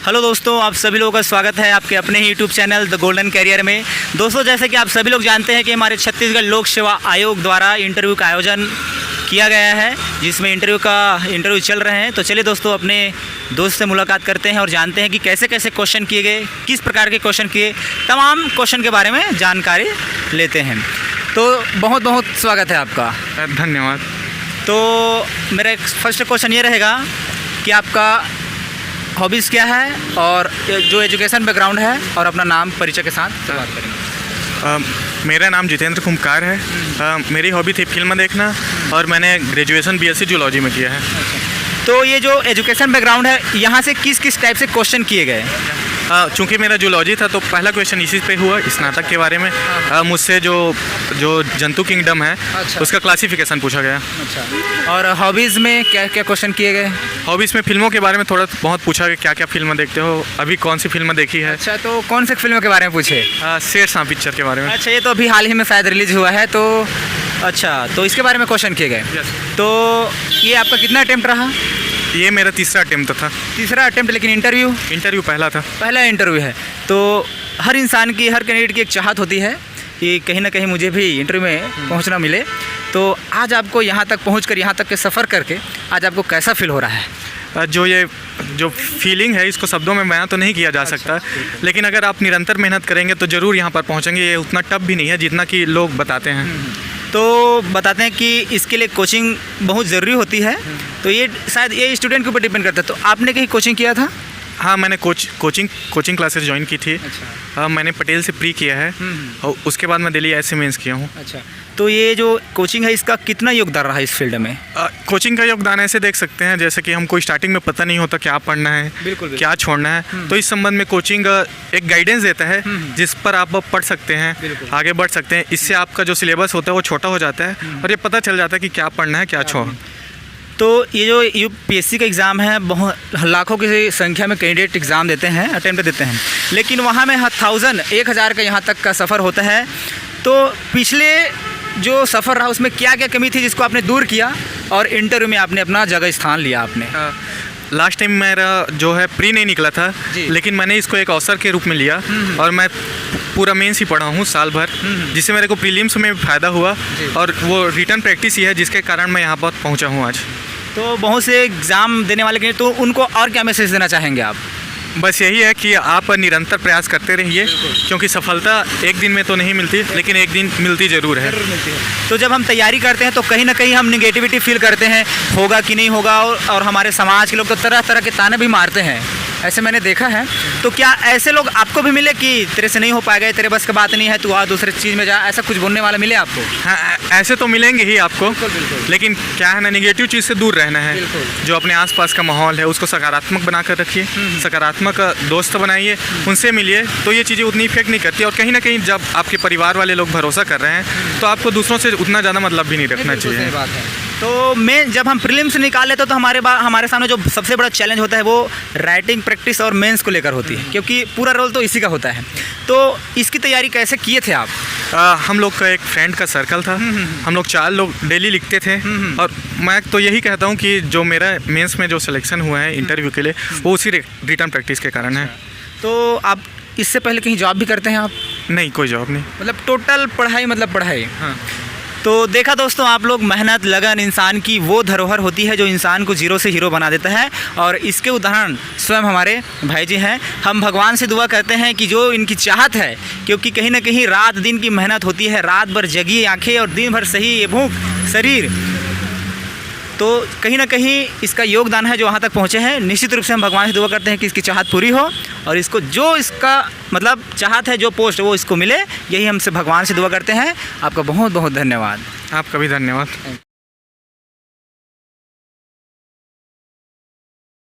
Hello दोस्तों, आप सभी लोगों का स्वागत है आपके अपने ही YouTube channel the golden career में। दोस्तों, जैसे कि आप सभी लोग जानते हैं कि हमारे छत्तीसगढ़ लोक सेवा आयोग द्वारा इंटरव्यू का आयोजन किया गया है, जिसमें इंटरव्यू चल रहे हैं। तो चलिए दोस्तों, अपने दोस्त से मुलाकात करते हैं और जानते हैं कि कैसे कैसे क्वेश्चन किए गए, किस प्रकार के क्वेश्चन किए, तमाम क्वेश्चन के बारे में जानकारी लेते हैं। तो बहुत बहुत स्वागत है आपका। धन्यवाद। तो मेरा फर्स्ट क्वेश्चन ये रहेगा कि आपका हॉबीज़ क्या है और जो एजुकेशन बैकग्राउंड है, और अपना नाम परिचय के साथ बात करेंगे। मेरा नाम जितेंद्र कुमकार है। मेरी हॉबी थी फिल्म देखना और मैंने ग्रेजुएशन बीएससी जूलॉजी में किया है। तो ये जो एजुकेशन बैकग्राउंड है, यहाँ से किस किस टाइप से क्वेश्चन किए गए? चूँकि मेरा जूलॉजी था तो पहला क्वेश्चन इसी पे हुआ, स्नातक के बारे में। मुझसे जो जंतु किंगडम है उसका क्लासिफिकेशन पूछा गया। अच्छा, और हॉबीज़ में क्या क्या क्वेश्चन किए गए? हॉबीज़ में फिल्मों के बारे में थोड़ा बहुत पूछा गया, क्या क्या फिल्म देखते हो, अभी कौन सी फिल्म देखी है। अच्छा, तो कौन से फिल्मों के बारे में पूछे? शेरशाह पिक्चर के बारे में। अच्छा, ये तो अभी हाल ही में शायद रिलीज हुआ है, तो अच्छा, तो इसके बारे में क्वेश्चन किए गए। तो ये आपका कितना अटेम्प्ट रहा? ये मेरा तीसरा अटेम्प्ट था। तीसरा अटेम्प्ट, लेकिन इंटरव्यू पहला था। पहला इंटरव्यू है। तो हर इंसान की, हर कैंडिडेट की एक चाहत होती है कि कहीं ना कहीं मुझे भी इंटरव्यू में पहुंचना मिले। तो आज आपको यहाँ तक पहुंचकर, यहाँ तक के सफ़र करके आज आपको कैसा फील हो रहा है? जो फीलिंग है, इसको शब्दों में बयां तो नहीं किया जा सकता, लेकिन अगर आप निरंतर मेहनत करेंगे तो ज़रूर यहाँ पर पहुँचेंगे। ये उतना टफ भी नहीं है जितना कि लोग बताते हैं। तो बताते हैं कि इसके लिए कोचिंग बहुत ज़रूरी होती है। तो ये शायद ये स्टूडेंट के ऊपर डिपेंड करता है। तो आपने कहीं कोचिंग किया था? हाँ, मैंने कोचिंग क्लासेस ज्वाइन की थी। अच्छा। मैंने पटेल से प्री किया है और उसके बाद मैं दिल्ली ऐसे मेंस किया हूँ। अच्छा, तो ये जो कोचिंग है, इसका कितना योगदान रहा इस फील्ड में? कोचिंग का योगदान ऐसे देख सकते हैं जैसे कि हमको स्टार्टिंग में पता नहीं होता क्या पढ़ना है, बिल्कुल क्या छोड़ना है। तो इस संबंध में कोचिंग एक गाइडेंस देता है जिस पर आप पढ़ सकते हैं, आगे बढ़ सकते हैं। इससे आपका जो सिलेबस होता है वो छोटा हो जाता है और ये पता चल जाता है कि क्या पढ़ना है, क्या छोड़। तो ये जो यूपीएससी का एग्ज़ाम है, बहुत लाखों की संख्या में कैंडिडेट एग्ज़ाम देते हैं, अटेम्प्ट देते हैं, लेकिन वहाँ में 1000 का यहाँ तक का सफ़र होता है। तो पिछले जो सफ़र रहा उसमें क्या क्या कमी थी जिसको आपने दूर किया और इंटरव्यू में आपने अपना जगह स्थान लिया आपने? लास्ट टाइम मेरा जो है प्री नहीं निकला था, लेकिन मैंने इसको एक अवसर के रूप में लिया और मैं पूरा मेंस ही पढ़ा हूँ साल भर, जिससे मेरे को प्रीलिम्स में भी फ़ायदा हुआ और वो रिटर्न प्रैक्टिस ही है जिसके कारण मैं यहाँ पर पहुँचा हूँ आज। तो बहुत से एग्ज़ाम देने वाले के, तो उनको और क्या मैसेज देना चाहेंगे आप? बस यही है कि आप निरंतर प्रयास करते रहिए, क्योंकि सफलता एक दिन में तो नहीं मिलती, लेकिन एक दिन मिलती ज़रूर है। तो जब हम तैयारी करते हैं तो कहीं ना कहीं हम निगेटिविटी फील करते हैं, होगा कि नहीं होगा, और हमारे समाज के लोग तो तरह तरह के ताने भी मारते हैं, ऐसे मैंने देखा है। तो क्या ऐसे लोग आपको भी मिले कि तेरे से नहीं हो पाएगा, तेरे बस की बात नहीं है, तू आ दूसरे चीज़ में जा, ऐसा कुछ बोलने वाला मिले आपको? हाँ, ऐसे तो मिलेंगे ही आपको, लेकिन क्या है ना, निगेटिव चीज़ से दूर रहना है। जो अपने आसपास का माहौल है उसको सकारात्मक बनाकर रखिए, सकारात्मक दोस्त बनाइए, उनसे मिलिए, तो ये चीज़ें उतनी इफेक्ट नहीं करती। और कहीं ना कहीं जब आपके परिवार वाले लोग भरोसा कर रहे हैं तो आपको दूसरों से उतना ज़्यादा मतलब भी नहीं रखना चाहिए। बात है। तो जब हम प्रीलिम्स निकाल लेते तो हमारे सामने जो सबसे बड़ा चैलेंज होता है वो राइटिंग प्रैक्टिस और मेंस को लेकर होती है, क्योंकि पूरा रोल तो इसी का होता है। तो इसकी तैयारी कैसे किए थे आप? हम लोग का एक फ्रेंड का सर्कल था, हम लोग 4 लोग डेली लिखते थे। और मैं तो यही कहता हूँ कि जो मेरा मेंस में जो सिलेक्शन हुआ है इंटरव्यू के लिए, वो उसी रिटर्न प्रैक्टिस के कारण है। तो आप इससे पहले कहीं जॉब भी करते हैं आप? नहीं, कोई जॉब नहीं, मतलब टोटल पढ़ाई, मतलब पढ़ाई। हाँ। तो देखा दोस्तों आप लोग, मेहनत लगन इंसान की वो धरोहर होती है जो इंसान को जीरो से हीरो बना देता है, और इसके उदाहरण स्वयं हमारे भाई जी हैं। हम भगवान से दुआ करते हैं कि जो इनकी चाहत है, क्योंकि कहीं ना कहीं रात दिन की मेहनत होती है, रात भर जगी आंखें और दिन भर सही ये भूख शरीर, तो कहीं ना कहीं इसका योगदान है जो वहाँ तक पहुँचे हैं। निश्चित रूप से हम भगवान से दुआ करते हैं कि इसकी चाहत पूरी हो और इसको जो इसका मतलब चाहत है, जो पोस्ट वो इसको मिले, यही हमसे भगवान से दुआ करते हैं। आपका बहुत बहुत धन्यवाद। आपका भी धन्यवाद।